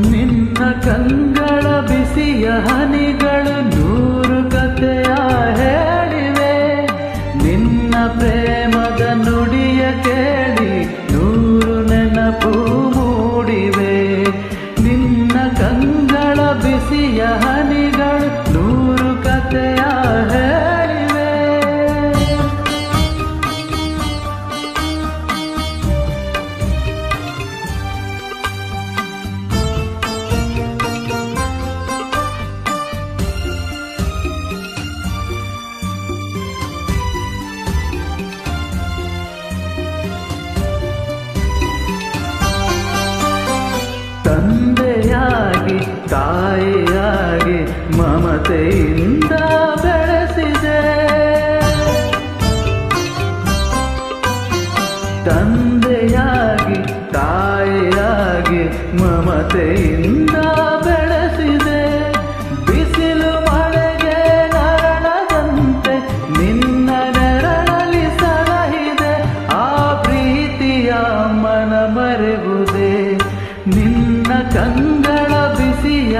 ನಿನ್ನ ಕಂಗಳ ಬಿಸಿಯ ಹನಿಗಳು ನೂರು ಕಥೆಯ ಹೇಳಿವೆ. ನಿನ್ನ ಪ್ರೇಮದ ನುಡಿಯ ಕೇಳಿ ನೂರು ನೆನಪು ಮೂಡಿವೆ. ನಿನ್ನ ಕಂಗಳ ಬಿಸಿಯ ಹನಿಗಳು ನೂರು ಕಥೆಯ ಹೇಳಿವೆ. ತಂದೆಯಾಗಿ ತಾಯಿಯಾಗಿ ಮಮತೆಯಿಂದ ಬೆಳೆಸಿದೆ. ತಂದೆಯಾಗಿ ತಾಯಿಯಾಗಿ ಮಮತೆಯಿಂದ ಬೆಳೆಸಿದೆ. ಬಿಸಿಲು ಮಳೆಗೆ ನರಳದಂತೆ ನಿನ್ನ ನೆರಳಲಿ ಸಲಹಿದೆ. ಆ ಪ್ರೀತಿಯ ಮನ ಮರೆವುದೇ. ನಿನ್ನ ಕಂಗಳ ಬಿಸಿಯ